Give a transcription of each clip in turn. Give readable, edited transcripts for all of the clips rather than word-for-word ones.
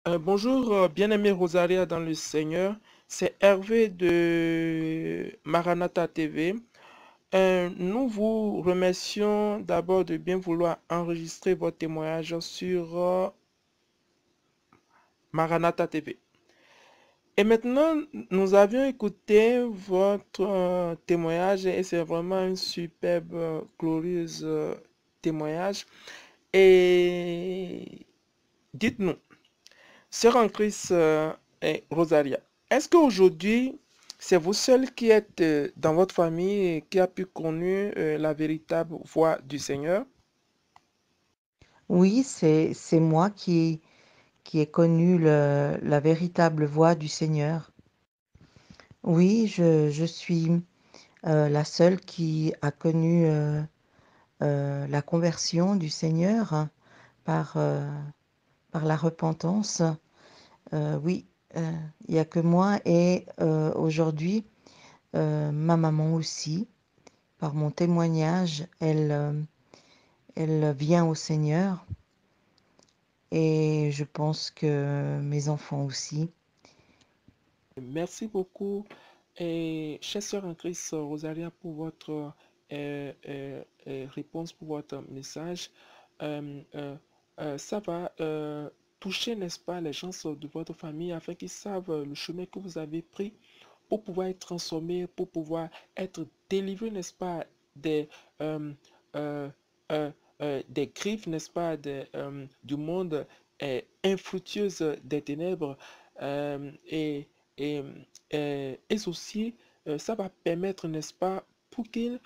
Bonjour, bien-aimé Rosaria dans le Seigneur. C'est Hervé de Maranatha TV. Nous vous remercions d'abord de bien vouloir enregistrer votre témoignage sur Maranatha TV. Et maintenant, nous avions écouté votre témoignage et c'est vraiment un superbe, glorieux témoignage. Et dites-nous, sœur en Christ et Rosaria, est-ce qu'aujourd'hui, c'est vous seul qui êtes dans votre famille et qui a pu connaître la véritable voix du Seigneur? Oui, c'est moi qui ai connu la véritable voix du Seigneur. Oui, je suis la seule qui a connu la conversion du Seigneur par, euh, par la repentance. Oui, il n'y a que moi et aujourd'hui, ma maman aussi, par mon témoignage, elle vient au Seigneur et je pense que mes enfants aussi. Merci beaucoup, et chère sœur en Christ Rosalia, pour votre réponse, pour votre message. Euh, euh, ça va toucher, n'est-ce pas, les gens de votre famille afin qu'ils savent le chemin que vous avez pris pour pouvoir être transformés, pour pouvoir être délivrés, n'est-ce pas, euh, euh, euh, des griffes, n'est-ce pas, du monde infructueuse des ténèbres. Et et, et aussi, ça va permettre, n'est-ce pas, pour qu'il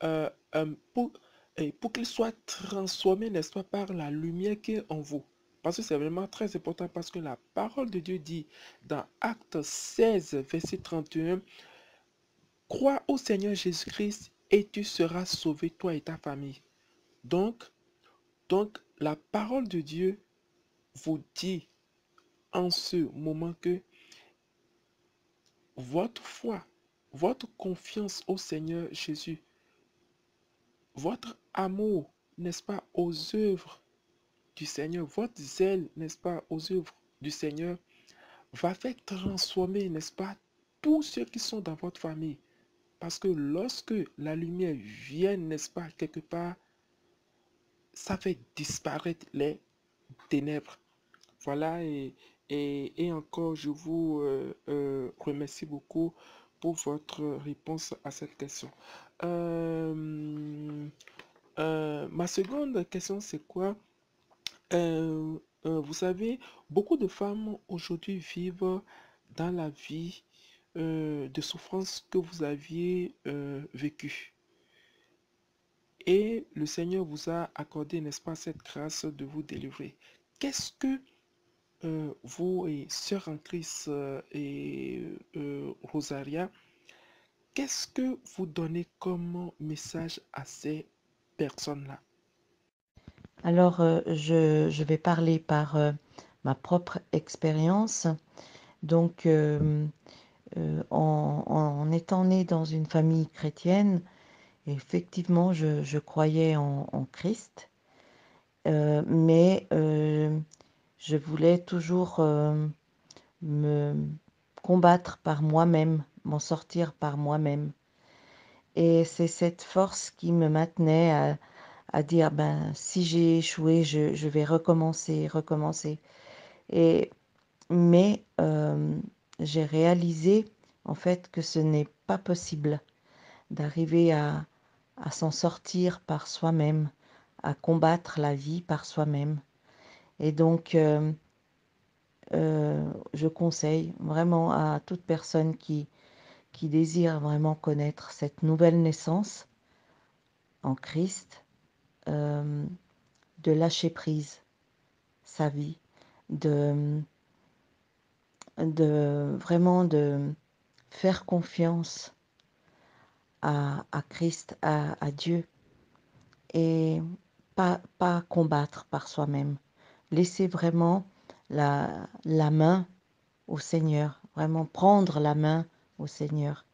euh, euh, pour, pour qu'il soit transformé, n'est-ce pas, par la lumière qui est en vous. Parce que c'est vraiment très important, parce que la parole de Dieu dit dans Acte 16, verset 31, crois au Seigneur Jésus-Christ et tu seras sauvé, toi et ta famille. Donc, donc la parole de Dieu vous dit en ce moment que votre foi, votre confiance au Seigneur Jésus, votre amour, n'est-ce pas, aux œuvres du Seigneur, votre zèle, n'est-ce pas, aux œuvres du Seigneur, va faire transformer, n'est-ce pas, tous ceux qui sont dans votre famille. Parce que lorsque la lumière vient, n'est-ce pas, quelque part, ça fait disparaître les ténèbres. Voilà, et encore, je vous remercie beaucoup pour votre réponse à cette question. Euh, Ma seconde question, c'est quoi? Vous savez, beaucoup de femmes aujourd'hui vivent dans la vie de souffrance que vous aviez vécue. Et le Seigneur vous a accordé, n'est-ce pas, cette grâce de vous délivrer. Qu'est-ce que vous et sœur en Christ Rosaria, qu'est-ce que vous donnez comme message à ces personnes-là? Alors, je vais parler par ma propre expérience. Donc, en étant née dans une famille chrétienne, effectivement, je croyais en Christ, mais je voulais toujours me combattre par moi-même, m'en sortir par moi-même. Et c'est cette force qui me maintenait à dire, ben, si j'ai échoué, je vais recommencer, recommencer. Et, mais j'ai réalisé en fait que ce n'est pas possible d'arriver à s'en sortir par soi-même, à combattre la vie par soi-même. Et donc, je conseille vraiment à toute personne qui désire vraiment connaître cette nouvelle naissance en Christ, euh, de lâcher prise sa vie, de, de vraiment de faire confiance à Christ, à Dieu, et pas combattre par soi-même. Laisser vraiment la main au Seigneur, vraiment prendre la main au Seigneur.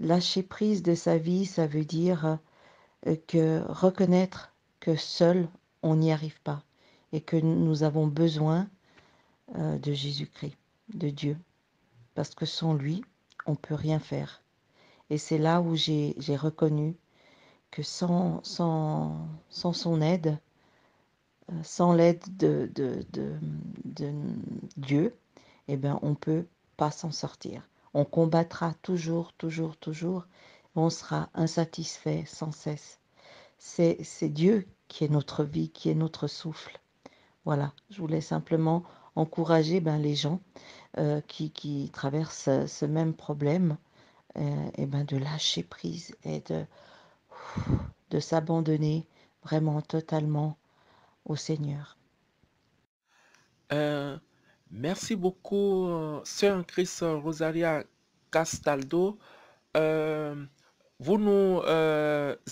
Lâcher prise de sa vie, ça veut dire que reconnaître que seul, on n'y arrive pas. et que nous avons besoin de Jésus-Christ, de Dieu, parce que sans lui, on ne peut rien faire. Et c'est là où j'ai reconnu que sans son aide, sans l'aide de Dieu, eh ben, on ne peut pas s'en sortir. On combattra toujours, toujours, toujours. On sera insatisfait sans cesse. C'est Dieu qui est notre vie, qui est notre souffle. Voilà, je voulais simplement encourager les gens qui traversent ce même problème, et de lâcher prise et de s'abandonner vraiment totalement au Seigneur. Euh, Merci beaucoup, Sœur Chris Rosaria Castaldo. Euh, Vous nous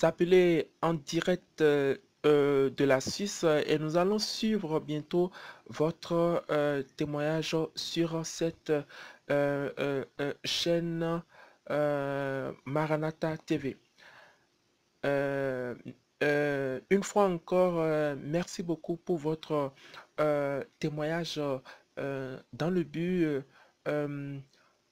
appelez en direct de la Suisse et nous allons suivre bientôt votre témoignage sur cette chaîne Maranatha TV. Euh, une fois encore, merci beaucoup pour votre témoignage dans le but euh,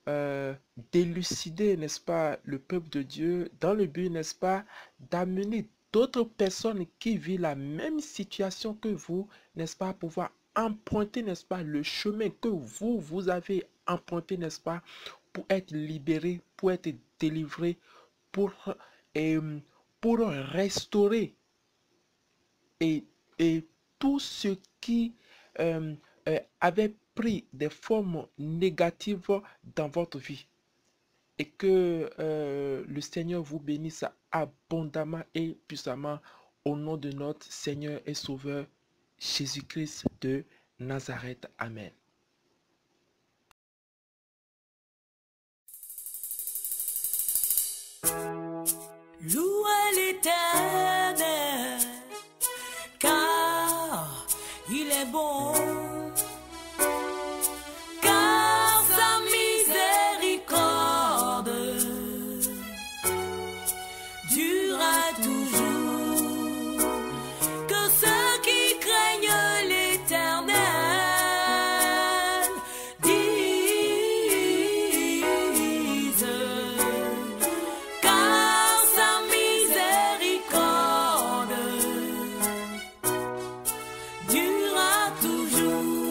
euh, d'élucider, n'est-ce pas, le peuple de Dieu, dans le but, n'est-ce pas, d'amener d'autres personnes qui vivent la même situation que vous, n'est-ce pas, à pouvoir emprunter, n'est-ce pas, le chemin que vous avez emprunté, n'est-ce pas, pour être libéré, pour être délivré, pour, et, pour restaurer et, et tout ce qui avait pris des formes négatives dans votre vie. Et que le Seigneur vous bénisse abondamment et puissamment au nom de notre Seigneur et Sauveur Jésus-Christ de Nazareth. Amen. Louez l'Éternel, car il est bon, car sa miséricorde durera toujours. Que ceux qui craignent l'Éternel disent, car sa miséricorde durera toujours.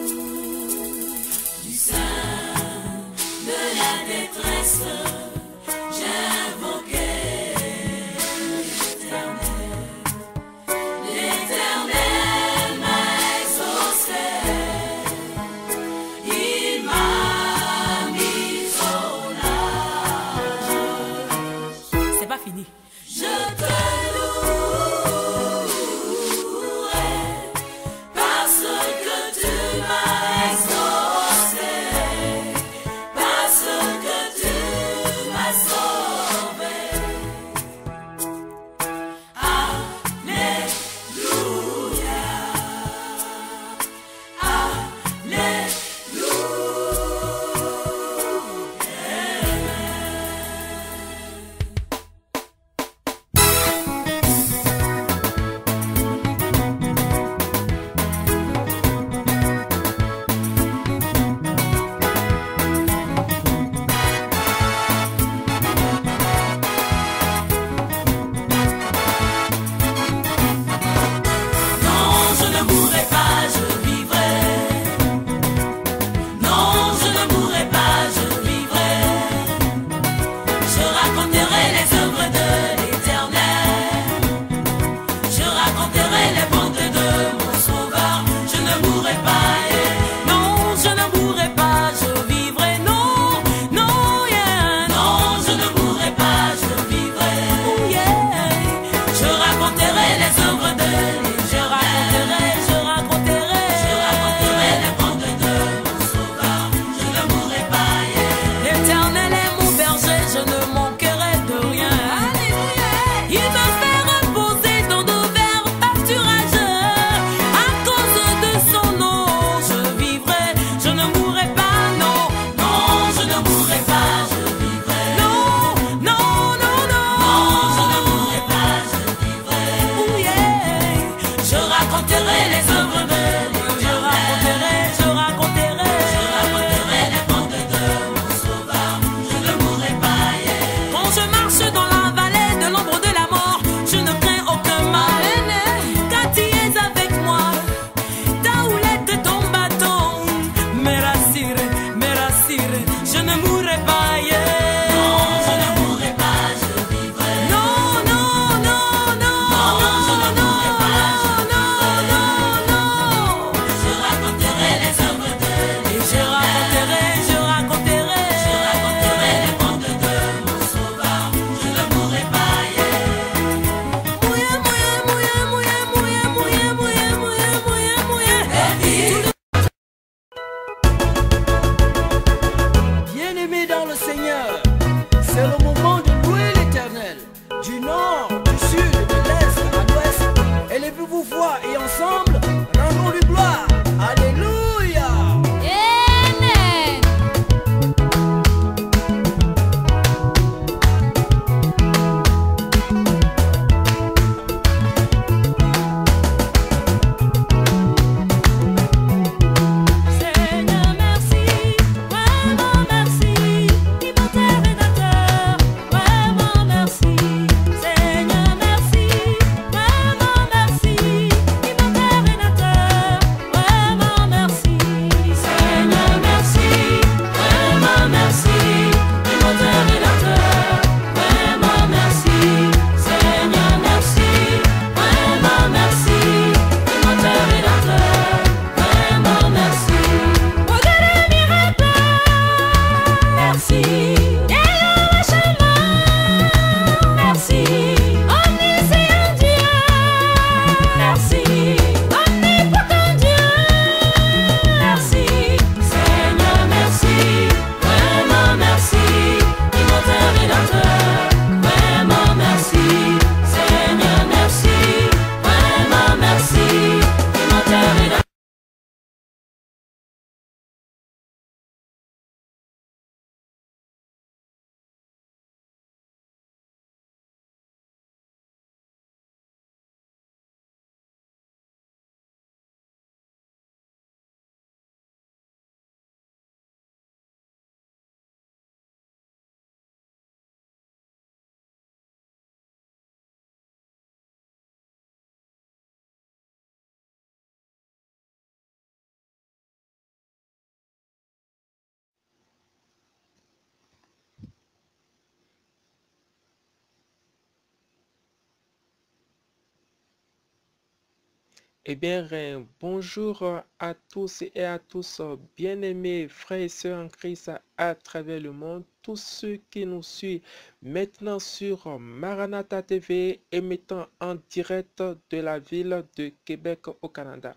Eh bien, bonjour à tous et à tous, bien-aimés frères et sœurs en Christ à travers le monde, tous ceux qui nous suivent maintenant sur Maranatha TV, émettant en direct de la ville de Québec au Canada.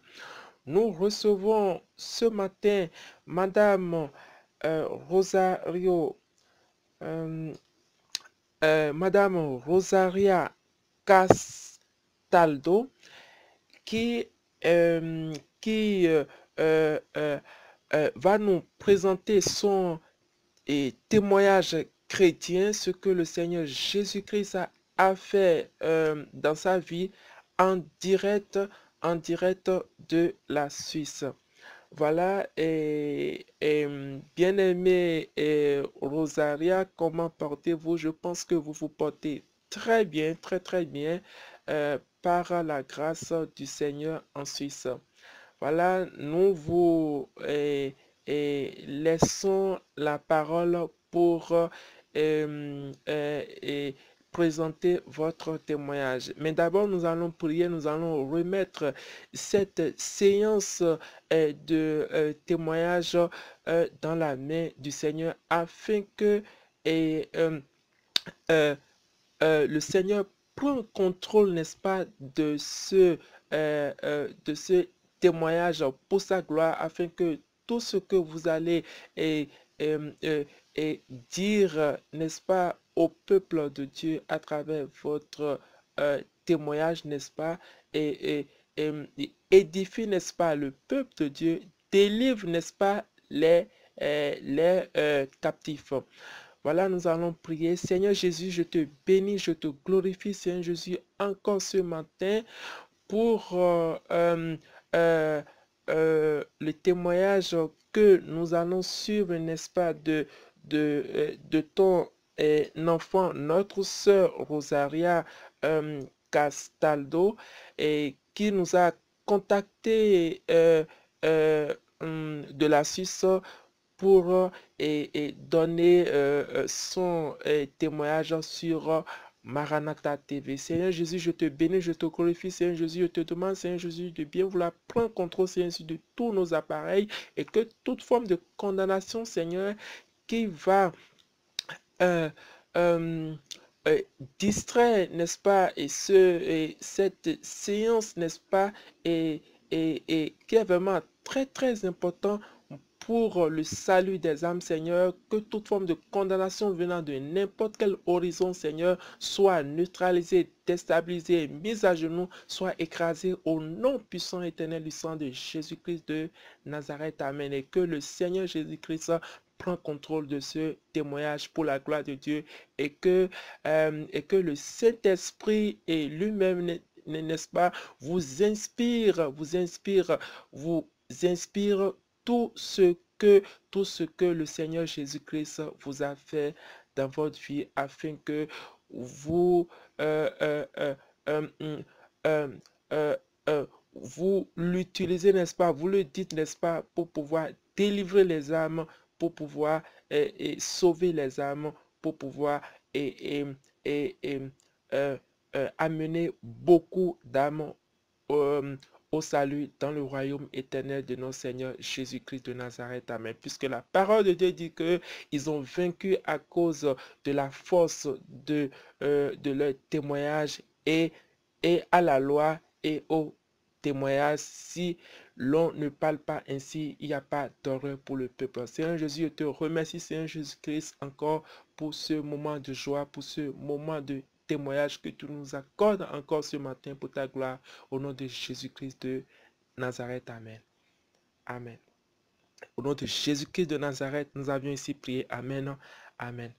Nous recevons ce matin Madame Rosario, euh, Madame Rosaria Castaldo, qui, euh, qui euh, euh, va nous présenter son témoignage chrétien, ce que le Seigneur Jésus-Christ a fait dans sa vie en direct, en direct de la Suisse. Voilà, bien-aimé Rosaria, comment portez-vous? Je pense que vous vous portez très bien, très très bien, par la grâce du Seigneur en Suisse. Voilà, nous vous laissons la parole pour présenter votre témoignage. Mais d'abord, nous allons prier, nous allons remettre cette séance de témoignage dans la main du Seigneur afin que et, euh, le Seigneur prend contrôle, n'est-ce pas, de ce témoignage pour sa gloire, afin que tout ce que vous allez euh, euh, dire, n'est-ce pas, au peuple de Dieu à travers votre témoignage, n'est-ce pas, édifie, n'est-ce pas, le peuple de Dieu, délivre, n'est-ce pas, les captifs. Voilà, nous allons prier. Seigneur Jésus, je te bénis, je te glorifie, Seigneur Jésus, encore ce matin pour le témoignage que nous allons suivre, n'est-ce pas, de ton enfant, notre sœur Rosaria Castaldo, et qui nous a contacté de la Suisse pour donner son témoignage sur Maranatha TV. Seigneur Jésus, je te bénis, je te glorifie. Seigneur Jésus, je te demande, Seigneur Jésus, de bien vouloir prendre contrôle, Seigneur Jésus, de tous nos appareils, et que toute forme de condamnation, Seigneur, qui va euh, euh, distraire, n'est-ce pas, et cette séance, n'est-ce pas, et qui est vraiment très, très important pour le salut des âmes, Seigneur, que toute forme de condamnation venant de n'importe quel horizon, Seigneur, soit neutralisée, déstabilisée, mise à genoux, soit écrasée au nom puissant éternel du sang de Jésus-Christ de Nazareth. Amen. Et que le Seigneur Jésus-Christ prend contrôle de ce témoignage pour la gloire de Dieu, et que le Saint-Esprit et lui-même, n'est-ce pas, vous inspire tout ce que le Seigneur Jésus-Christ vous a fait dans votre vie, afin que vous euh, euh, vous l'utilisez, n'est-ce pas, vous le dites, n'est-ce pas, pour pouvoir délivrer les âmes, pour pouvoir sauver les âmes, pour pouvoir amener beaucoup d'âmes euh, au salut dans le royaume éternel de notre Seigneur Jésus-Christ de Nazareth. Amen. Puisque la parole de Dieu dit que ils ont vaincu à cause de la force de leur témoignage, et à la loi et au témoignage. Si l'on ne parle pas ainsi, il n'y a pas d'horreur pour le peuple. Seigneur Jésus, je te remercie, Seigneur Jésus-Christ, encore pour ce moment de joie, pour ce moment de témoignage que tu nous accordes encore ce matin pour ta gloire, au nom de Jésus-Christ de Nazareth. Amen. Amen. Au nom de Jésus-Christ de Nazareth, nous avions ici prié. Amen. Amen.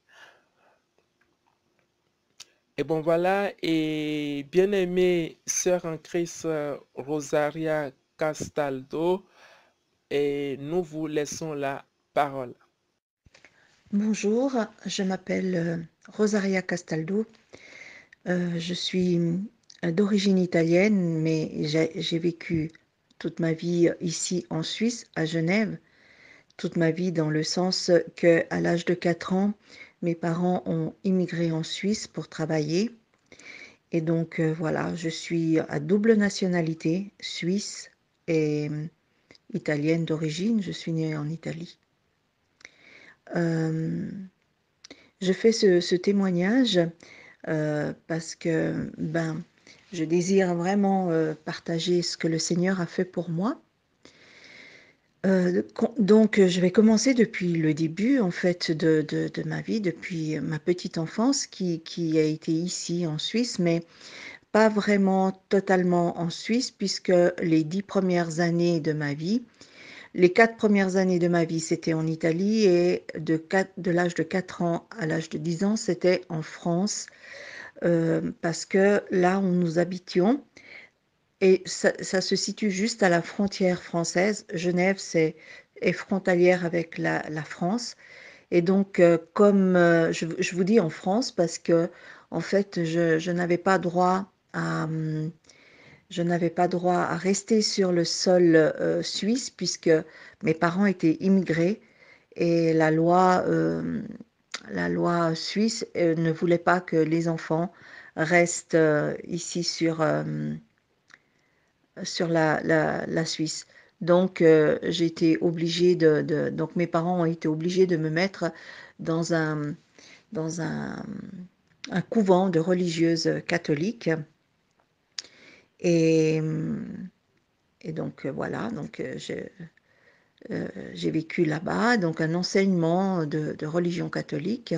Et bon voilà, et bien-aimée sœur en Christ Rosaria Castaldo, et nous vous laissons la parole. Bonjour, je m'appelle Rosaria Castaldo. Je suis d'origine italienne, mais j'ai vécu toute ma vie ici en Suisse, à Genève. Toute ma vie dans le sens qu'à l'âge de 4 ans, mes parents ont immigré en Suisse pour travailler. Et donc voilà, je suis à double nationalité, suisse et italienne d'origine. Je suis née en Italie. Je fais ce témoignage parce que je désire vraiment partager ce que le Seigneur a fait pour moi. Donc, je vais commencer depuis le début, en fait, de ma vie, depuis ma petite enfance qui a été ici en Suisse, mais pas vraiment totalement en Suisse, puisque les 10 premières années de ma vie, les 4 premières années de ma vie, c'était en Italie, et de l'âge de 4 ans à l'âge de 10 ans, c'était en France, parce que là où nous habitions, et ça se situe juste à la frontière française. Genève est frontalière avec la France. Et donc, comme je vous dis en France, parce que en fait, je n'avais pas droit je n'avais pas droit à rester sur le sol suisse, puisque mes parents étaient immigrés et la loi suisse ne voulait pas que les enfants restent ici sur la Suisse. Donc, j'ai été obligée donc mes parents ont été obligés de me mettre dans dans un, un couvent de religieuses catholiques. Et, et donc, voilà, donc j'ai vécu là-bas, donc un enseignement de religion catholique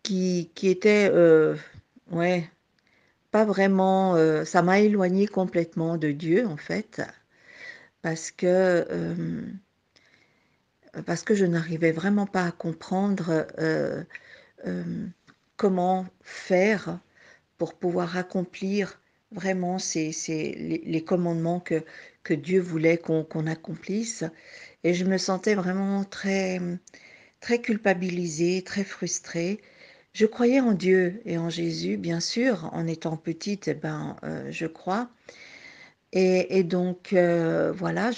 qui était, ouais, pas vraiment, ça m'a éloignée complètement de Dieu, en fait, parce que, parce que je n'arrivais vraiment pas à comprendre comment faire pour pouvoir accomplir vraiment les commandements que Dieu voulait qu'on accomplisse. Et je me sentais vraiment très culpabilisée, très frustrée. Je croyais en Dieu et en Jésus, bien sûr, en étant petite, je crois. Et donc, voilà,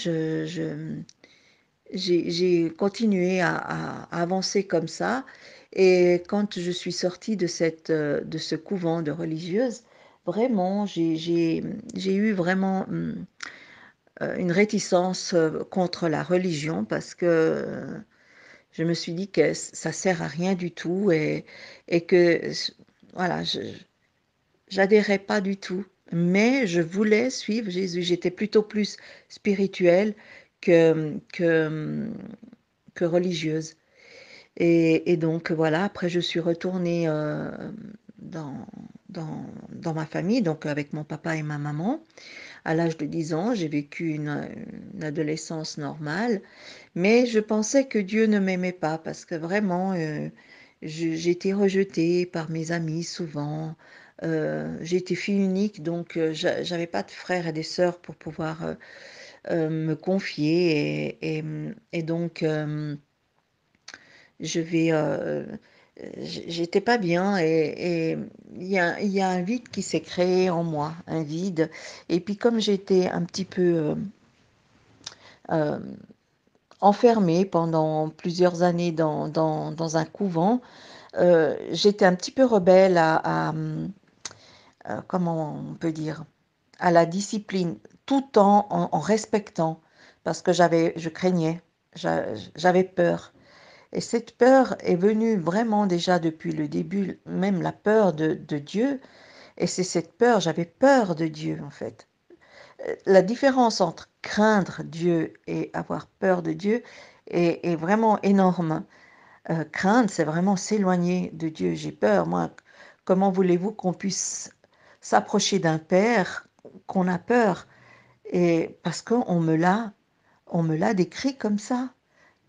j'ai continué à avancer comme ça. Et quand je suis sortie de ce couvent de religieuses, vraiment, j'ai eu vraiment une réticence contre la religion, parce que je me suis dit que ça sert à rien du tout, et que voilà, j'adhérais pas du tout. Mais je voulais suivre Jésus. J'étais plutôt plus spirituelle que, que, que religieuse. Et donc voilà, après je suis retournée dans, dans ma famille, donc avec mon papa et ma maman. À l'âge de 10 ans, j'ai vécu une adolescence normale, mais je pensais que Dieu ne m'aimait pas, parce que vraiment, j'ai été rejetée par mes amis souvent. J'ai été fille unique, donc j'avais pas de frères et des sœurs pour pouvoir me confier. Et donc, je vais, j'étais pas bien, et il y a un vide qui s'est créé en moi, un vide. Et puis comme j'étais un petit peu euh, enfermée pendant plusieurs années dans un couvent, j'étais un petit peu rebelle comment on peut dire, à la discipline, tout en respectant, parce que je craignais, j'avais peur. Et cette peur est venue vraiment déjà depuis le début, même la peur de Dieu. Et c'est cette peur, j'avais peur de Dieu en fait. La différence entre craindre Dieu et avoir peur de Dieu est vraiment énorme. Craindre, c'est vraiment s'éloigner de Dieu. J'ai peur, moi. Comment voulez-vous qu'on puisse s'approcher d'un père qu'on a peur? Et parce on me l'a décrit comme ça,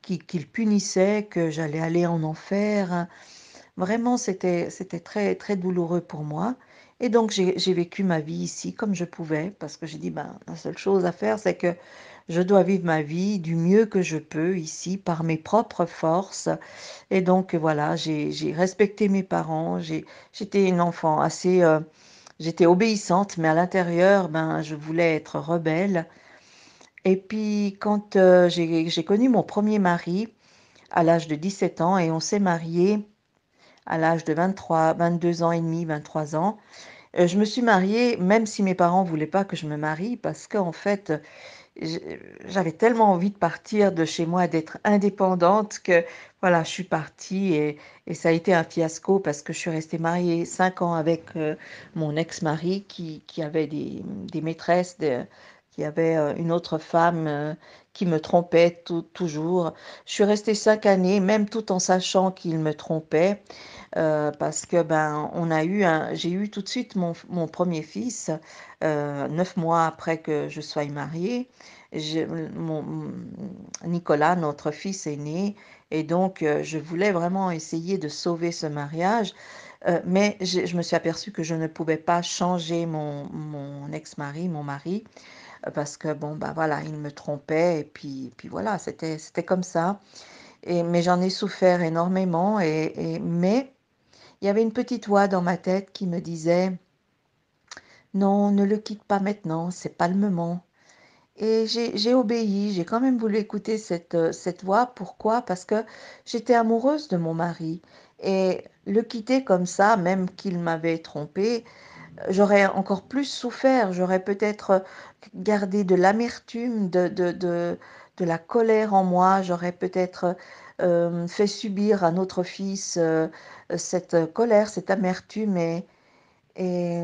qu'il punissait, que j'allais aller en enfer. Vraiment, c'était très, très douloureux pour moi. Et donc, j'ai vécu ma vie ici comme je pouvais, parce que j'ai dit, la seule chose à faire, c'est que je dois vivre ma vie du mieux que je peux ici, par mes propres forces. Et donc, voilà, j'ai respecté mes parents. J'étais une enfant assez, j'étais obéissante, mais à l'intérieur, je voulais être rebelle. Et puis, quand j'ai connu mon premier mari à l'âge de 17 ans, et on s'est mariés à l'âge de 22 ans et demi, 23 ans. Je me suis mariée, même si mes parents voulaient pas que je me marie, parce qu'en fait, j'avais tellement envie de partir de chez moi, d'être indépendante, que voilà, je suis partie et ça a été un fiasco parce que je suis restée mariée 5 ans avec mon ex-mari qui avait des maîtresses, qui avait une autre femme qui me trompait toujours. Je suis restée 5 années, même tout en sachant qu'il me trompait, parce que j'ai eu tout de suite mon premier fils, 9 mois après que je sois mariée. Je- Nicolas, notre fils, est né et donc je voulais vraiment essayer de sauver ce mariage, mais je me suis aperçue que je ne pouvais pas changer mon ex-mari, mon mari, parce que bon, bah voilà, il me trompait et puis voilà, c'était comme ça. Mais j'en ai souffert énormément, mais il y avait une petite voix dans ma tête qui me disait, non, ne le quitte pas maintenant, c'est pas le moment. Et j'ai obéi, j'ai quand même voulu écouter cette voix. Pourquoi? Parce que j'étais amoureuse de mon mari. Et le quitter comme ça, même qu'il m'avait trompée, j'aurais encore plus souffert. J'aurais peut-être gardé de l'amertume, de la colère en moi. J'aurais peut-être fait subir à notre fils cette colère, cette amertume. Et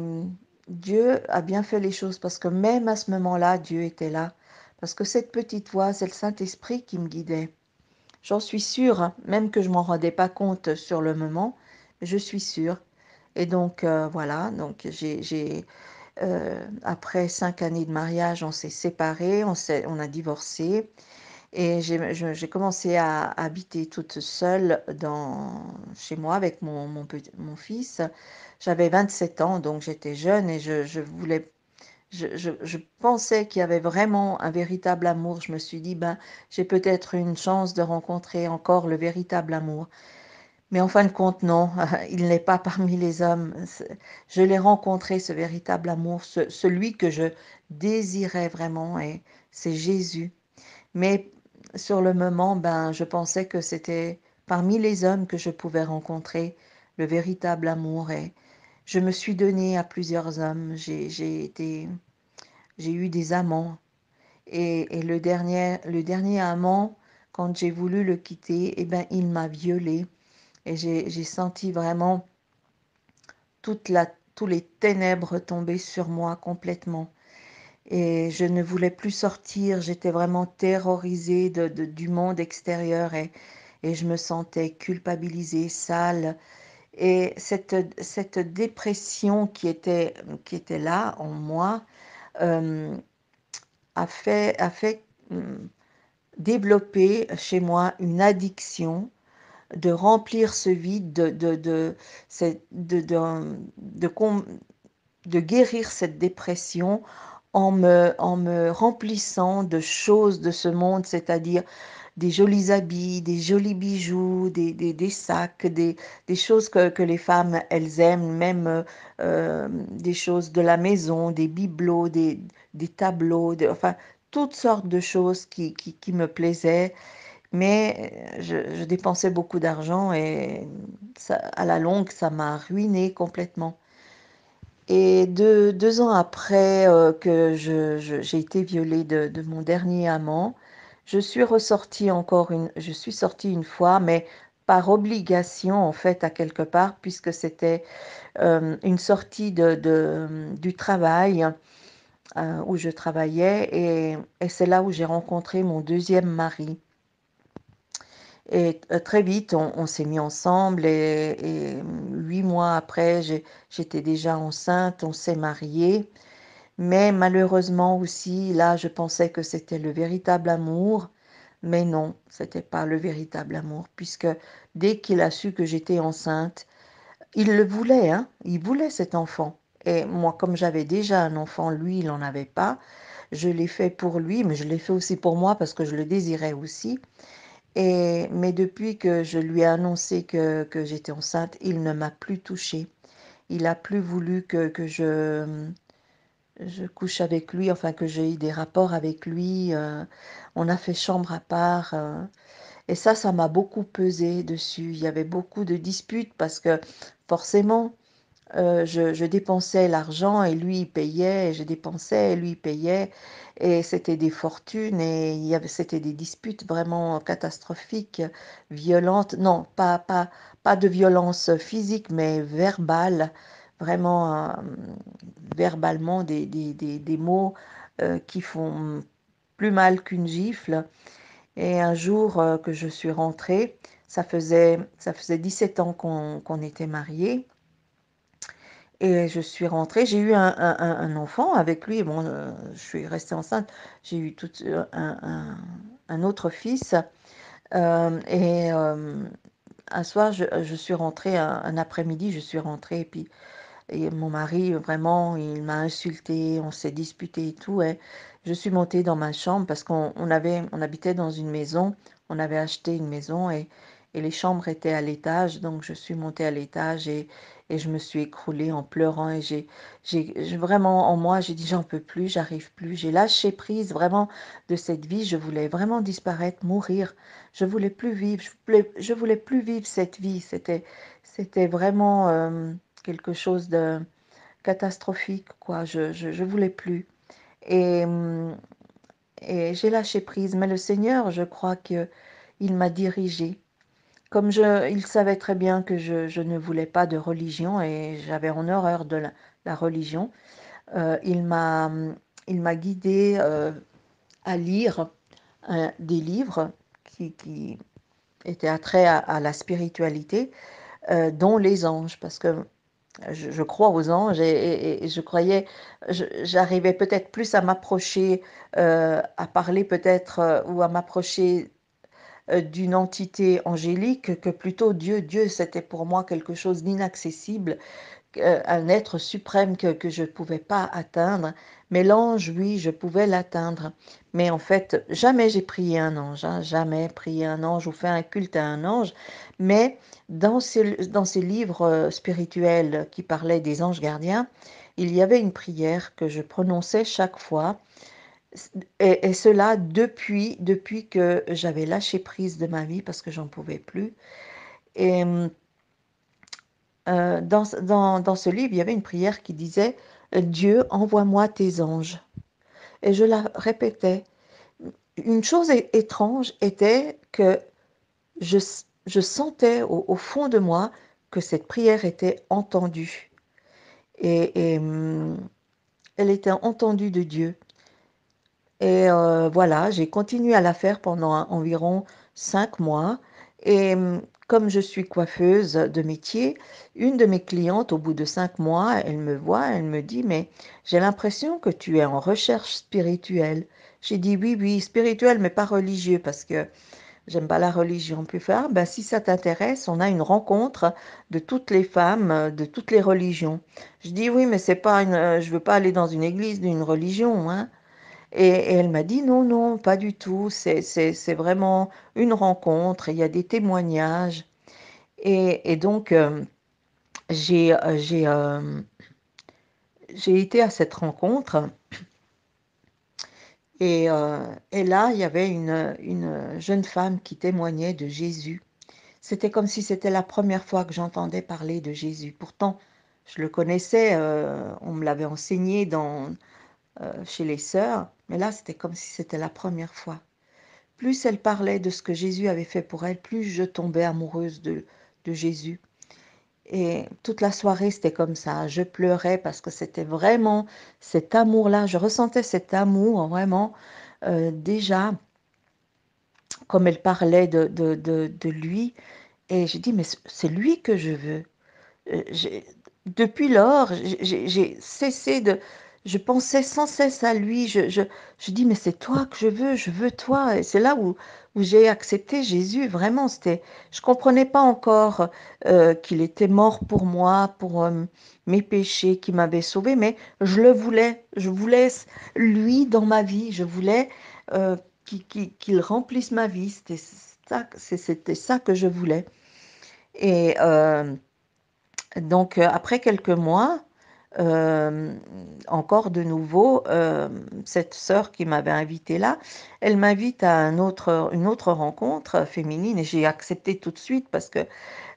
Dieu a bien fait les choses parce que même à ce moment-là, Dieu était là. Parce que cette petite voix, c'est le Saint-Esprit qui me guidait. J'en suis sûre, hein, même que je m'en rendais pas compte sur le moment, je suis sûre. Et donc voilà, donc après 5 années de mariage, on s'est séparés, on a divorcé. Et j'ai commencé à habiter toute seule chez moi avec mon fils. J'avais 27 ans, donc j'étais jeune et je pensais qu'il y avait vraiment un véritable amour. Je me suis dit, ben, j'ai peut-être une chance de rencontrer encore le véritable amour. Mais en fin de compte, non, il n'est pas parmi les hommes. Je l'ai rencontré, ce véritable amour, celui que je désirais vraiment, et c'est Jésus. Mais sur le moment, ben, je pensais que c'était parmi les hommes que je pouvais rencontrer le véritable amour. Et je me suis donnée à plusieurs hommes. J'ai eu des amants. Et le dernier amant, quand j'ai voulu le quitter, eh ben, il m'a violée. Et j'ai senti vraiment toute la, tous les ténèbres tomber sur moi complètement. Et je ne voulais plus sortir, j'étais vraiment terrorisée du monde extérieur et je me sentais culpabilisée, sale. Et cette dépression qui était là en moi euh, a fait développer chez moi une addiction de remplir ce vide, c'est- de com- de guérir cette dépression en me remplissant de choses de ce monde, c'est-à-dire des jolis habits, des jolis bijoux, des sacs, des choses que les femmes, elles aiment, même des choses de la maison, des bibelots, des tableaux, enfin, toutes sortes de choses qui me plaisaient. Mais je dépensais beaucoup d'argent et à la longue, ça m'a ruinée complètement. Et 2 ans après que j'ai été violée de mon dernier amant, je suis sortie une fois, mais par obligation en fait à quelque part, puisque c'était une sortie du travail où je travaillais et c'est là où j'ai rencontré mon deuxième mari. Et très vite, on s'est mis ensemble et 8 mois après, j'étais déjà enceinte, on s'est mariés. Mais malheureusement aussi, là, je pensais que c'était le véritable amour, mais non, c'était pas le véritable amour, puisque dès qu'il a su que j'étais enceinte, il le voulait, hein, il voulait cet enfant. Et moi, comme j'avais déjà un enfant, lui, il n'en avait pas. Je l'ai fait pour lui, mais je l'ai fait aussi pour moi parce que je le désirais aussi. Mais depuis que je lui ai annoncé que j'étais enceinte, il ne m'a plus touchée. Il a plus voulu que je couche avec lui, enfin que j'ai eu des rapports avec lui. On a fait chambre à part. Et ça m'a beaucoup pesé dessus. Il y avait beaucoup de disputes parce que forcément, je dépensais l'argent et lui, il payait, et je dépensais et lui, il payait. Et c'était des fortunes et c'était des disputes vraiment catastrophiques, violentes. Non, pas de violence physique, mais verbale. Vraiment, verbalement, des mots qui font plus mal qu'une gifle. Et un jour que je suis rentrée, ça faisait 17 ans qu'on était mariés. Et je suis rentrée, j'ai eu un enfant avec lui. Bon, je suis restée enceinte. J'ai eu un autre fils. Et un soir, je suis rentrée, un après-midi, je suis rentrée. Et mon mari, vraiment, il m'a insultée, on s'est disputé et tout. Et je suis montée dans ma chambre parce on habitait dans une maison, on avait acheté une maison et les chambres étaient à l'étage. Donc je suis montée à l'étage et je me suis écroulée en pleurant. Et vraiment, en moi, j'ai dit, j'en peux plus, j'arrive plus. J'ai lâché prise vraiment de cette vie. Je voulais vraiment disparaître, mourir. Je voulais plus vivre, je voulais plus vivre cette vie. C'était vraiment quelque chose de catastrophique, quoi. Je voulais plus. Et, et j'ai lâché prise. Mais le Seigneur, je crois que il m'a dirigée. Il savait très bien que je ne voulais pas de religion et j'avais en horreur de la religion. euh, il m'a, il m'a guidée à lire des livres qui étaient attraits à la spiritualité, dont les anges, parce que je crois aux anges et je croyais, j'arrivais peut-être plus à m'approcher, à parler peut-être, ou à m'approcher d'une entité angélique que plutôt Dieu. Dieu, c'était pour moi quelque chose d'inaccessible, un être suprême que je ne pouvais pas atteindre. Mais l'ange, oui, je pouvais l'atteindre. Mais en fait, jamais j'ai prié un ange, hein, jamais prié un ange ou fait un culte à un ange. Mais dans ces livres spirituels qui parlaient des anges gardiens, il y avait une prière que je prononçais chaque fois. Et cela depuis que j'avais lâché prise de ma vie parce que j'en pouvais plus. Et dans ce livre, il y avait une prière qui disait Dieu, envoie-moi tes anges. Et je la répétais. Une chose étrange était que je, je sentais au fond de moi que cette prière était entendue. Et elle était entendue de Dieu. Et voilà, j'ai continué à la faire pendant environ 5 mois. Et comme je suis coiffeuse de métier, une de mes clientes, au bout de 5 mois, elle me voit, elle me dit, mais j'ai l'impression que tu es en recherche spirituelle. J'ai dit, oui, oui, spirituel, mais pas religieux, parce que j'aime pas la religion. Puis faire, ah, ben, si ça t'intéresse, on a une rencontre de toutes les femmes, de toutes les religions. Je dis, oui, mais c'est pas je veux pas aller dans une église d'une religion, hein. Et elle m'a dit non, non, pas du tout. C'est vraiment une rencontre. Il y a des témoignages. Et donc, j'ai euh, j'ai euh, j'ai été à cette rencontre. Et là, il y avait une jeune femme qui témoignait de Jésus. C'était comme si c'était la première fois que j'entendais parler de Jésus. Pourtant, je le connaissais, on me l'avait enseigné chez les sœurs. Mais là, c'était comme si c'était la première fois. Plus elle parlait de ce que Jésus avait fait pour elle, plus je tombais amoureuse de Jésus. Et toute la soirée, c'était comme ça. Je pleurais parce que c'était vraiment cet amour-là. Je ressentais cet amour vraiment déjà, comme elle parlait de lui. Et j'ai dit, mais c'est lui que je veux. Euh, j'ai- Depuis lors, j'ai cessé de... Je pensais sans cesse à lui. Je dis, mais c'est toi que je veux toi. Et c'est là où j'ai accepté Jésus. Vraiment, je comprenais pas encore qu'il était mort pour moi, pour mes péchés, qu'il m'avait sauvé, mais je le voulais. Je voulais lui dans ma vie. Je voulais qu'il remplisse ma vie. C'était ça que je voulais. Et donc, après quelques mois, euh, encore de nouveau, cette sœur qui m'avait invitée là, elle m'invite à une autre rencontre féminine et j'ai accepté tout de suite parce que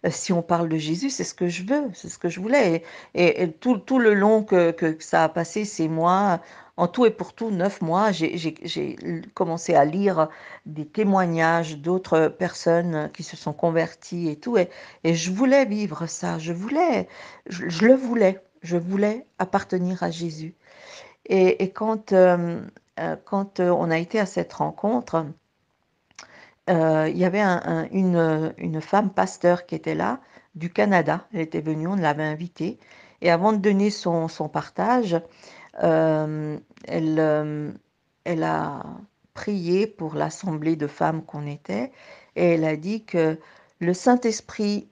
si on parle de Jésus, c'est ce que je veux, c'est ce que je voulais. Et tout le long que ça a passé, ces mois, en tout et pour tout, 9 mois, j'ai commencé à lire des témoignages d'autres personnes qui se sont converties et tout. Et je voulais vivre ça, je le voulais, je voulais appartenir à Jésus. Et quand on a été à cette rencontre, il y avait une femme pasteur qui était là, du Canada. Elle était venue, on l'avait invitée. Et avant de donner son partage, euh, elle, euh, elle a prié pour l'assemblée de femmes qu'on était. Et elle a dit que le Saint-Esprit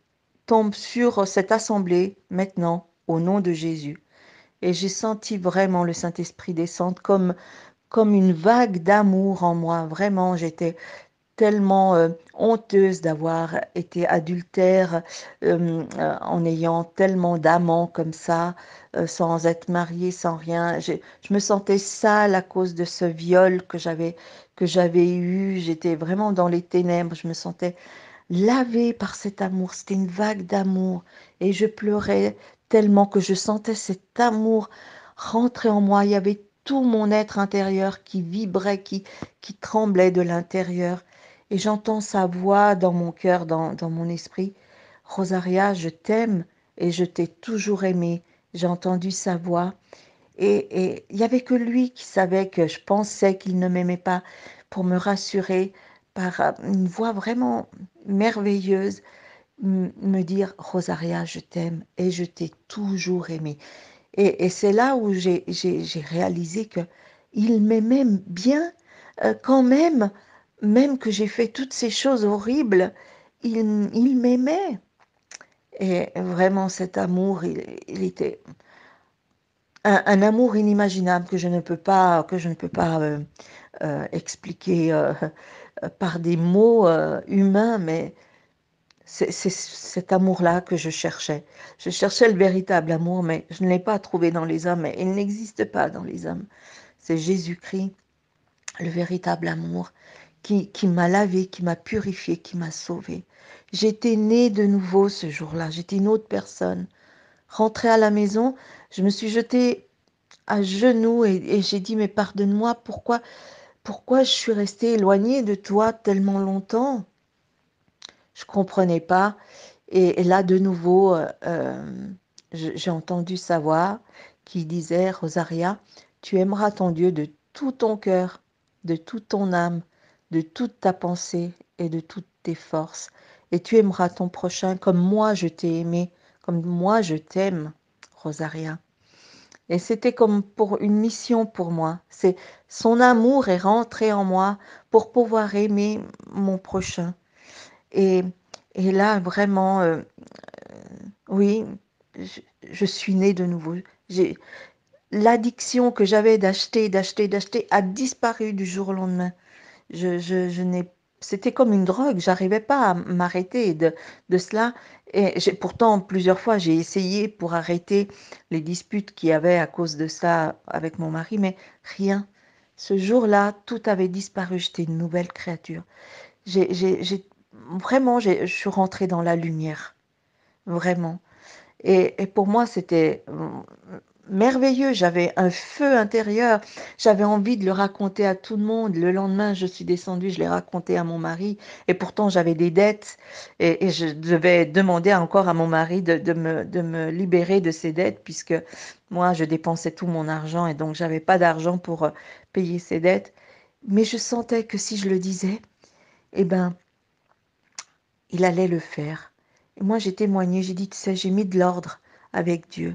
tombe sur cette assemblée maintenant, au nom de Jésus. Et j'ai senti vraiment le Saint-Esprit descendre comme une vague d'amour en moi. Vraiment, j'étais tellement honteuse d'avoir été adultère en ayant tellement d'amants comme ça, sans être mariée, sans rien. Je me sentais sale à cause de ce viol que j'avais eu. J'étais vraiment dans les ténèbres. Je me sentais lavée par cet amour. C'était une vague d'amour. Et je pleurais tellement que je sentais cet amour rentrer en moi. Il y avait tout mon être intérieur qui vibrait, qui tremblait de l'intérieur. Et j'entends sa voix dans mon cœur, dans mon esprit. Rosaria, je t'aime et je t'ai toujours aimé. J'ai entendu sa voix. Et il n'y avait que lui qui savait que je pensais qu'il ne m'aimait pas pour me rassurer par une voix vraiment merveilleuse, me dire, Rosaria, je t'aime et je t'ai toujours aimé. Et c'est là où j'ai réalisé que il m'aimait bien quand même, même que j'ai fait toutes ces choses horribles, il m'aimait. Et vraiment, cet amour, il était un amour inimaginable que je ne peux pas expliquer par des mots humains, mais c'est cet amour-là que je cherchais. Je cherchais le véritable amour, mais je ne l'ai pas trouvé dans les hommes, et il n'existe pas dans les hommes. C'est Jésus-Christ, le véritable amour, qui m'a lavé, qui m'a purifié, qui m'a sauvé. J'étais née de nouveau ce jour-là, j'étais une autre personne. Rentrée à la maison, je me suis jetée à genoux et j'ai dit, mais pardonne-moi, pourquoi je suis restée éloignée de toi tellement longtemps? Je comprenais pas. Et là, de nouveau, j'ai entendu sa voix qui disait, Rosaria, tu aimeras ton Dieu de tout ton cœur, de toute ton âme, de toute ta pensée et de toutes tes forces. Et tu aimeras ton prochain comme moi je t'ai aimé, comme moi je t'aime, Rosaria. Et c'était comme pour une mission pour moi. C'est son amour est rentré en moi pour pouvoir aimer mon prochain. Et, et là, vraiment, oui, je, je suis née de nouveau. J'ai, l'addiction que j'avais d'acheter a disparu du jour au lendemain. Je n'ai, c'était comme une drogue. J'arrivais pas à m'arrêter de cela. Et pourtant, plusieurs fois, j'ai essayé pour arrêter les disputes qu'il y avait à cause de ça avec mon mari, mais rien. Ce jour-là, tout avait disparu. J'étais une nouvelle créature. Vraiment, je suis rentrée dans la lumière. Vraiment. Et pour moi, c'était merveilleux. J'avais un feu intérieur. J'avais envie de le raconter à tout le monde. Le lendemain, je suis descendue, je l'ai raconté à mon mari. Et pourtant, j'avais des dettes. Et je devais demander encore à mon mari de me libérer de ces dettes, puisque moi, je dépensais tout mon argent. Et donc, j'avais pas d'argent pour payer ces dettes. Mais je sentais que si je le disais, eh ben, il allait le faire. Et moi, j'ai témoigné, j'ai dit, tu sais, j'ai mis de l'ordre avec Dieu.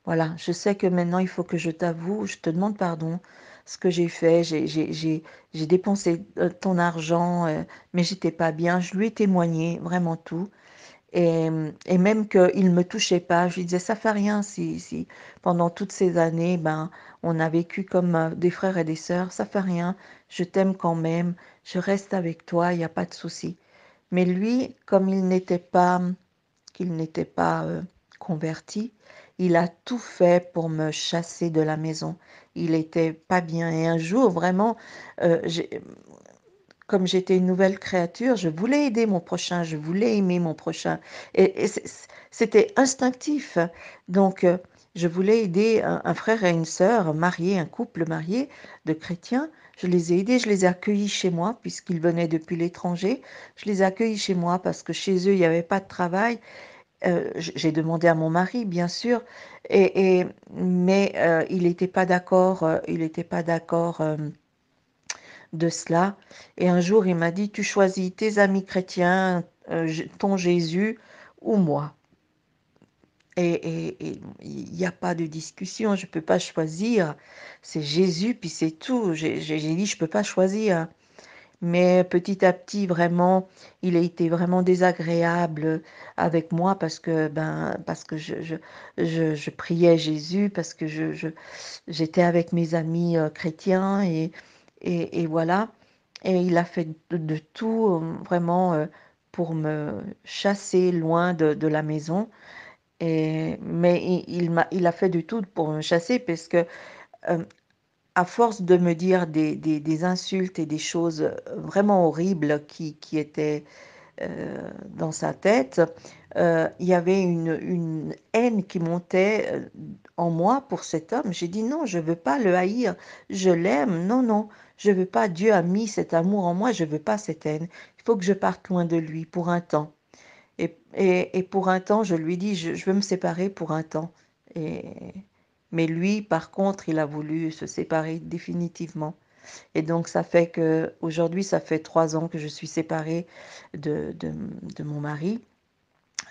Voilà, je sais que maintenant, il faut que je t'avoue, je te demande pardon, ce que j'ai fait, j'ai dépensé ton argent, mais j'étais pas bien. Je lui ai témoigné vraiment tout. Et même qu'il ne me touchait pas, je lui disais, ça fait rien si pendant toutes ces années, ben, on a vécu comme des frères et des sœurs, ça fait rien, je t'aime quand même, je reste avec toi, il n'y a pas de souci. Mais lui, comme qu'il n'était pas converti, il a tout fait pour me chasser de la maison. Il était pas bien. Et un jour, vraiment, comme j'étais une nouvelle créature, je voulais aider mon prochain, je voulais aimer mon prochain. Et c'était instinctif. Donc, je voulais aider un frère et une sœur mariés, un couple marié de chrétiens. Je les ai aidés, je les ai accueillis chez moi, puisqu'ils venaient depuis l'étranger. Je les ai accueillis chez moi parce que chez eux, il n'y avait pas de travail. J'ai demandé à mon mari, bien sûr, mais il n'était pas d'accord. Il n'était pas d'accord de cela. Et un jour, il m'a dit, tu choisis tes amis chrétiens, ton Jésus ou moi. Et il n'y a pas de discussion, je ne peux pas choisir. C'est Jésus, puis c'est tout. J'ai dit, je ne peux pas choisir. Mais petit à petit, vraiment, il a été vraiment désagréable avec moi parce que je priais Jésus, parce que j'étais avec mes amis chrétiens et voilà. Et il a fait de tout vraiment pour me chasser loin de la maison. Mais il a fait de tout pour me chasser parce que euh, à force de me dire des insultes et des choses vraiment horribles qui étaient dans sa tête, il y avait une haine qui montait en moi pour cet homme. J'ai dit non, je ne veux pas le haïr, je l'aime. Non, non, je ne veux pas. Dieu a mis cet amour en moi, je ne veux pas cette haine. Il faut que je parte loin de lui pour un temps. Et pour un temps, je lui dis, je veux me séparer pour un temps. Mais lui, par contre, il a voulu se séparer définitivement. Et donc, ça fait que aujourd'hui, ça fait 3 ans que je suis séparée de mon mari.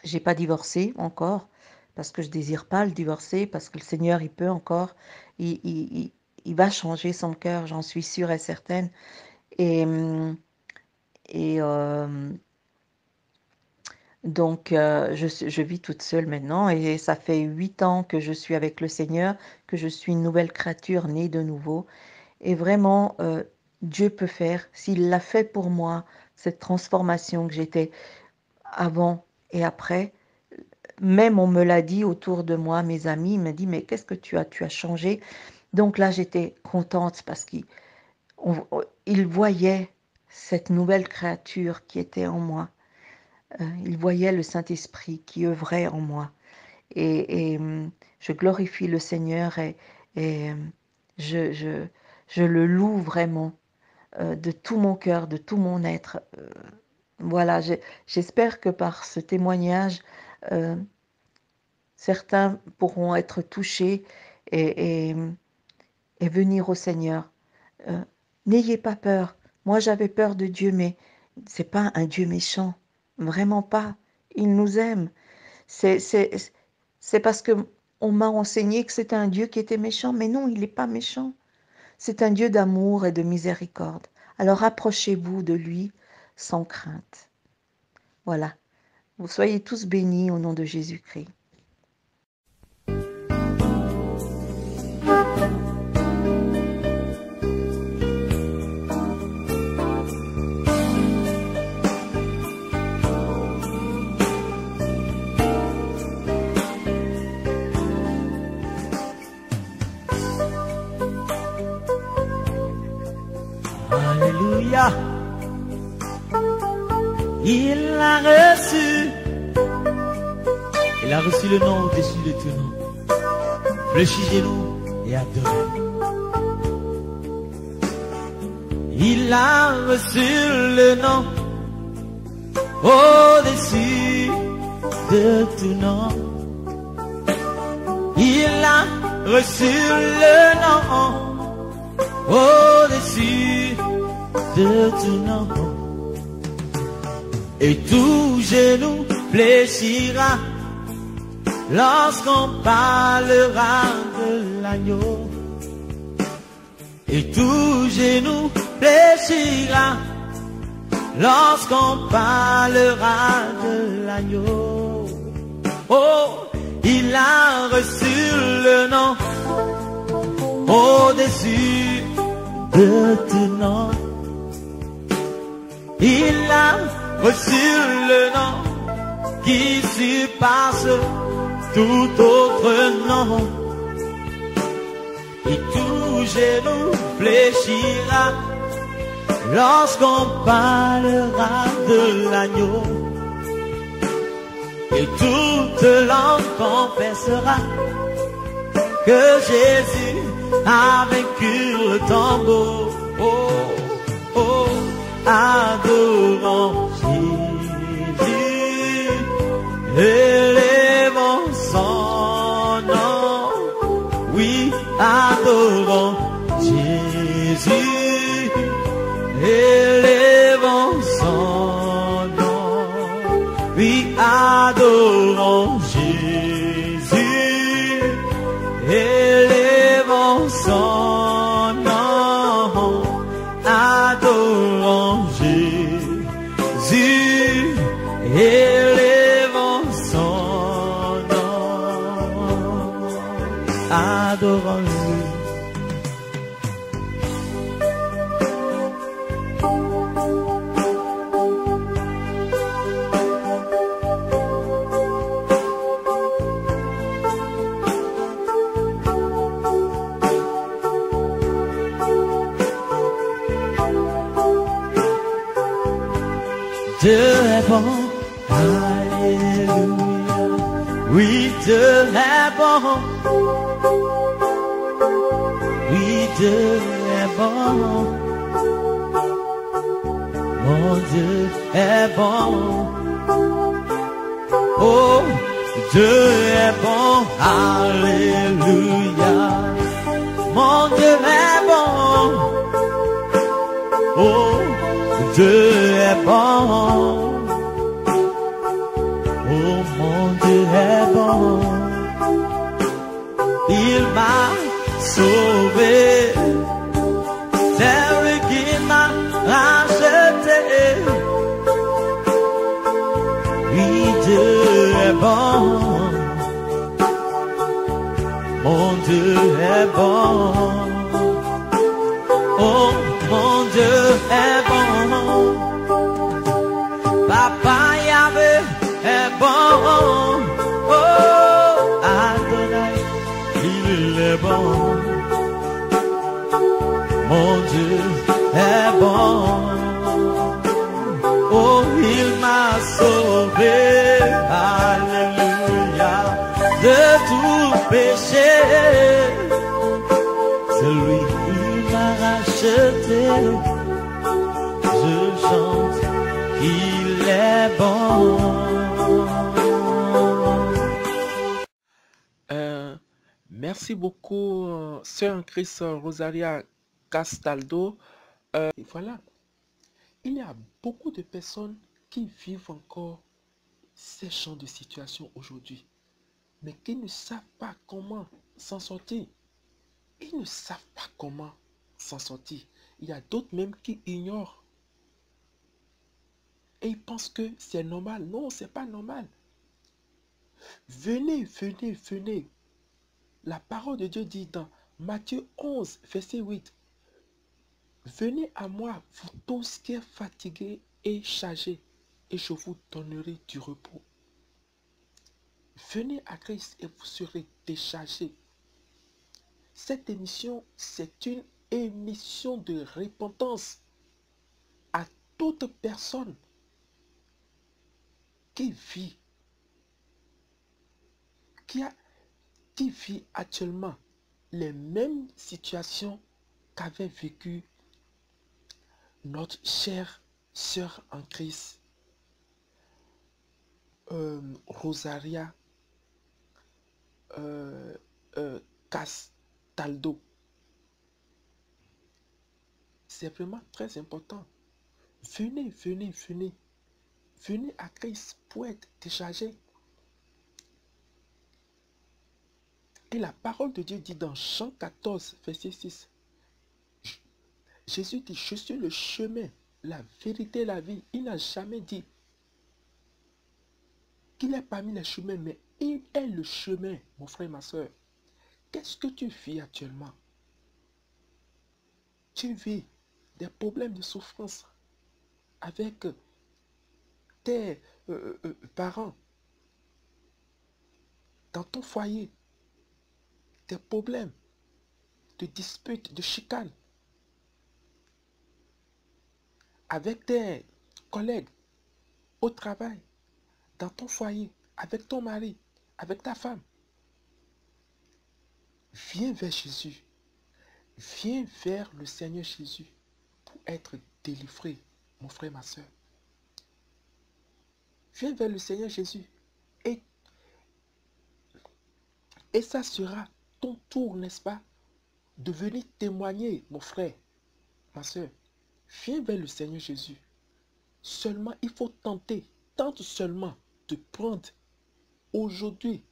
J'ai pas divorcé encore parce que je désire pas le divorcer, parce que le Seigneur, il peut encore, il va changer son cœur, j'en suis sûre et certaine. Et donc, je vis toute seule maintenant et ça fait 8 ans que je suis avec le Seigneur, que je suis une nouvelle créature née de nouveau. Et vraiment, Dieu peut faire, s'il l'a fait pour moi, cette transformation que j'étais avant et après. Même on me l'a dit autour de moi, mes amis m'ont dit, mais qu'est-ce que tu as changé. Donc là, j'étais contente parce qu'ils voyaient cette nouvelle créature qui était en moi. Ils voyaient le Saint-Esprit qui œuvrait en moi. Et je glorifie le Seigneur et je le loue vraiment de tout mon cœur, de tout mon être. Voilà, j'espère que par ce témoignage, certains pourront être touchés et venir au Seigneur. N'ayez pas peur. Moi, j'avais peur de Dieu, mais c'est pas un Dieu méchant. Vraiment pas. Il nous aime. C'est parce que on m'a enseigné que c'était un Dieu qui était méchant, mais non, il n'est pas méchant. C'est un Dieu d'amour et de miséricorde. Alors approchez-vous de lui sans crainte. Voilà. Vous soyez tous bénis au nom de Jésus-Christ. Alléluia. Il a reçu le nom au-dessus de tout nom. Fléchissez-nous et adorez. Il a reçu le nom au-dessus de tout nom. Il a reçu le nom au-dessus de tout nom. Et tout genou fléchira lorsqu'on parlera de l'agneau. Et tout genou fléchira lorsqu'on parlera de l'agneau. Oh, il a reçu le nom au-dessus de tout nom. Il a reçu le nom qui surpasse tout autre nom. Et tout genou fléchira lorsqu'on parlera de l'agneau. Et toute langue confessera que Jésus a vaincu le tombeau. Oh, oh, adorons Jésus, élevons son nom. Oui, adorons Jésus, élevons son nom. Oui, adorons Jésus, élevons son nom. Adorons Jésus, élevons son nom. Adorons-le. Dieu est bon, alléluia. Oui, Dieu est bon. Oui, Dieu est bon. Mon Dieu est bon. Oh, Dieu est bon, alléluia. Mon Dieu est bon. Oh, Dieu est bon. Oh, mon Dieu est bon. Il m'a sauvé. C'est lui qui m'a racheté. Oui, Dieu est bon. Mon Dieu est bon. Oh, mon Dieu est bon. Papa Yahvé est bon. Oh, Adonai, il est bon. Mon Dieu est bon. Oh, il m'a sauvé. Alléluia. De tout péché. C'est lui qui m'a racheté. Je chante, il est bon. Merci beaucoup, Sœur Chris Rosaria Castaldo. Et voilà, il y a beaucoup de personnes qui vivent encore ces genres de situations aujourd'hui, mais qui ne savent pas comment s'en sortir. Ils ne savent pas comment s'en sortir. Il y a d'autres même qui ignorent. Et ils pensent que c'est normal. Non, c'est pas normal. Venez, venez, venez. La parole de Dieu dit dans Matthieu 11, verset 8. Venez à moi, vous tous qui êtes fatigués et chargés, et je vous donnerai du repos. Venez à Christ et vous serez déchargés. Cette émission, c'est une émission de repentance à toute personne qui vit, qui vit actuellement les mêmes situations qu'avait vécu notre chère sœur en Christ, Rosaria Castaldo. C'est vraiment très important. Venez, venez, venez. Venez à Christ pour être déchargé. Et la parole de Dieu dit dans Jean 14, verset 6. Jésus dit, je suis le chemin, la vérité, la vie. Il n'a jamais dit qu'il est parmi les chemins, mais il est le chemin, mon frère et ma soeur. Qu'est-ce que tu vis actuellement? Tu vis des problèmes de souffrance avec tes parents, dans ton foyer, des problèmes, de disputes, de chicanes, avec tes collègues, au travail, dans ton foyer, avec ton mari, avec ta femme, viens vers Jésus. Viens vers le Seigneur Jésus pour être délivré, mon frère, ma soeur. Viens vers le Seigneur Jésus et ça sera ton tour, n'est-ce pas, de venir témoigner, mon frère, ma soeur. Viens vers le Seigneur Jésus. Seulement, il faut tente seulement de prendre aujourd'hui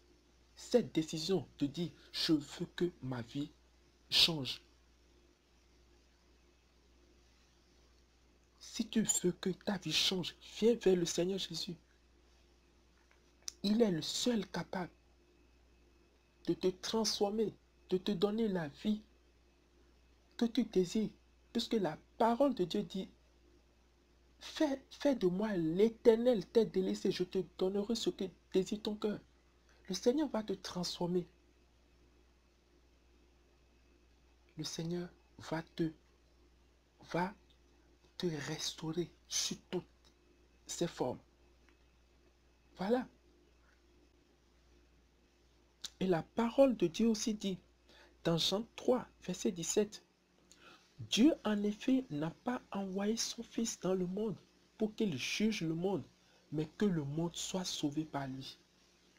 cette décision de dire, je veux que ma vie change. Si tu veux que ta vie change, viens vers le Seigneur Jésus. Il est le seul capable de te transformer, de te donner la vie que tu désires. Puisque la parole de Dieu dit, fais de moi l'Éternel, tes délices, et je te donnerai ce que désire ton cœur. Le Seigneur va te transformer. Le Seigneur va te restaurer sous toutes ses formes. Voilà. Et la parole de Dieu aussi dit, dans Jean 3, verset 17, Dieu en effet n'a pas envoyé son Fils dans le monde pour qu'il juge le monde, mais que le monde soit sauvé par lui.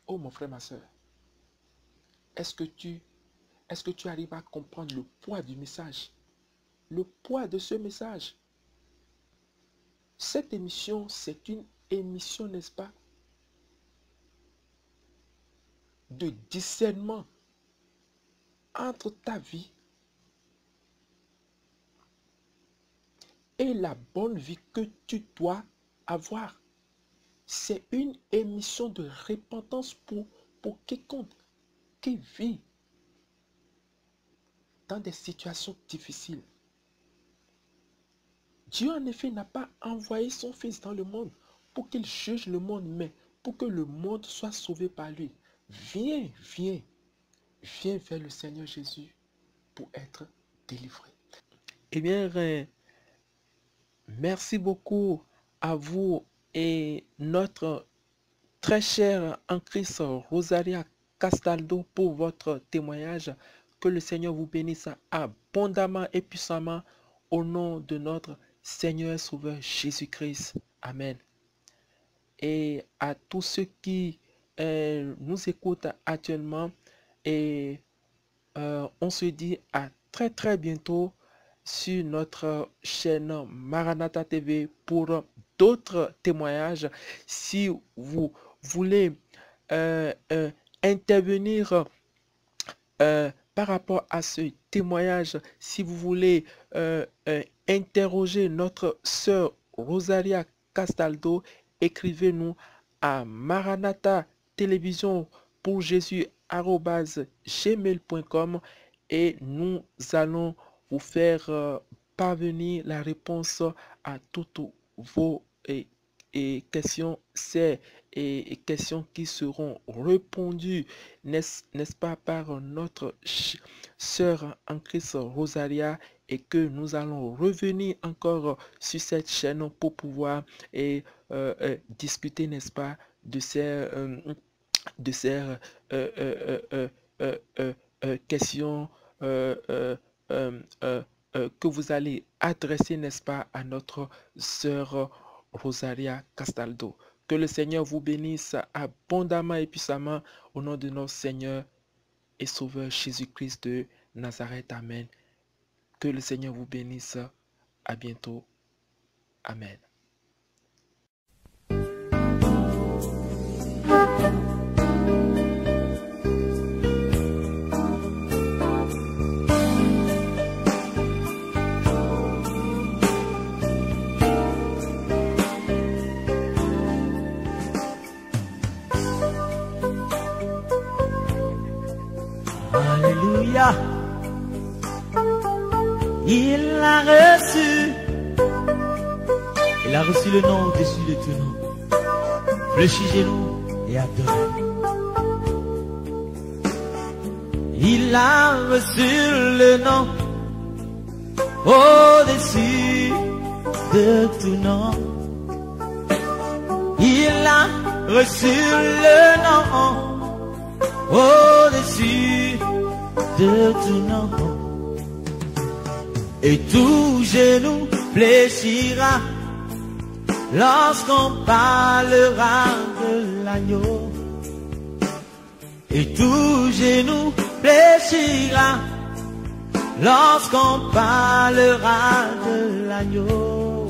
Oh mon frère, ma soeur, est-ce que tu arrives à comprendre le poids du message? Le poids de ce message. Cette émission, c'est une émission, n'est-ce pas, de discernement entre ta vie et la bonne vie que tu dois avoir. C'est une émission de repentance pour quiconque qui vit dans des situations difficiles. Dieu en effet n'a pas envoyé son Fils dans le monde pour qu'il juge le monde, mais pour que le monde soit sauvé par lui. Viens vers le Seigneur Jésus pour être délivré. Eh bien, merci beaucoup à vous et notre très chère en Christ Rosaria Castaldo pour votre témoignage. Que le Seigneur vous bénisse abondamment et puissamment au nom de notre Seigneur et Sauveur Jésus-Christ. Amen. Et à tous ceux qui nous écoutent actuellement, et on se dit à très très bientôt sur notre chaîne Maranatha TV pour d'autres témoignages. Si vous voulez intervenir par rapport à ce témoignage, si vous voulez interroger notre sœur Rosaria Castaldo, écrivez-nous à Maranatha Télévision pour Jésus @gmail.com et nous allons vous faire parvenir la réponse à toutes vos questions. C'est questions qui seront répondues, n'est-ce pas, par notre sœur en Christ Rosaria, et que nous allons revenir encore sur cette chaîne pour pouvoir discuter, n'est-ce pas, de ces questions que vous allez adresser, n'est-ce pas, à notre sœur Rosaria Castaldo. Que le Seigneur vous bénisse abondamment et puissamment au nom de notre Seigneur et Sauveur Jésus-Christ de Nazareth. Amen. Que le Seigneur vous bénisse. À bientôt. Amen. Alléluia. Il l'a reçu. Il a reçu le nom au-dessus de tout nom. Fléchissez-nous et adorez. Il a reçu le nom au-dessus de tout nom. Il a reçu le nom au-dessus de tout nom. Et tout genou fléchira lorsqu'on parlera de l'agneau. Et tout genou fléchira lorsqu'on parlera de l'agneau.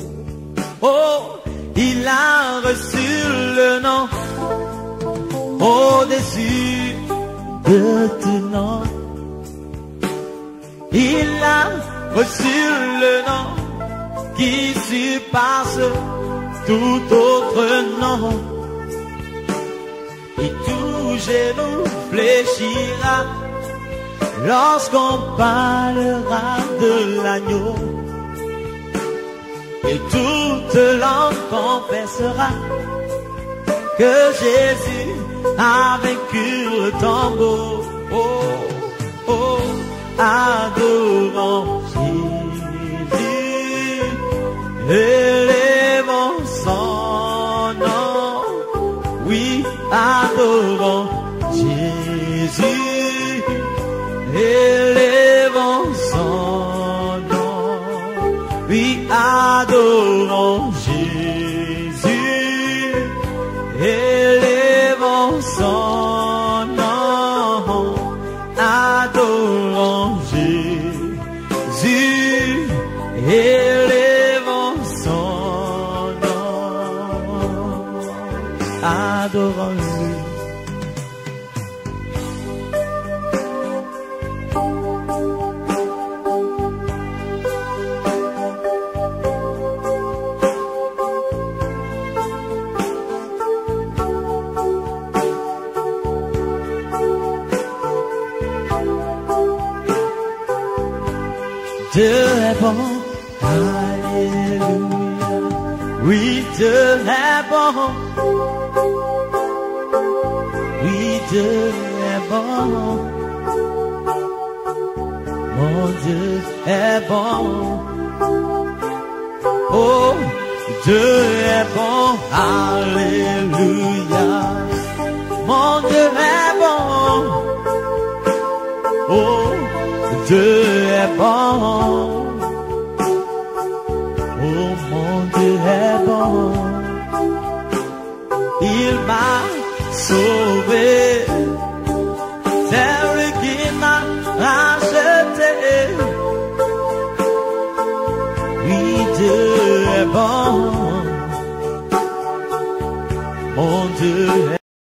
Oh, il a reçu le nom au-dessus de tout nom. Il a reçu le nom qui surpasse tout autre nom. Et tout genou fléchira lorsqu'on parlera de l'agneau. Et toute langue confessera que Jésus a vaincu le tombeau. Oh, oh, adorons Jésus, élevons son nom. Oui, adorons Jésus, élevons son nom. Oui, adorons Jésus, élevons son nom. Adorons Jésus, élevons son nom. Adorons-le. Dieu est bon, alléluia. Oui, Dieu est bon. Oui, Dieu est bon. Mon Dieu est bon. Oh, Dieu est bon, alléluia. Mon Dieu est bon. Oh, Dieu est bon. Oh, mon Dieu est bon. Il m'a sauvé. C'est lui qui m'a racheté. Oui, Dieu est bon. Mon Dieu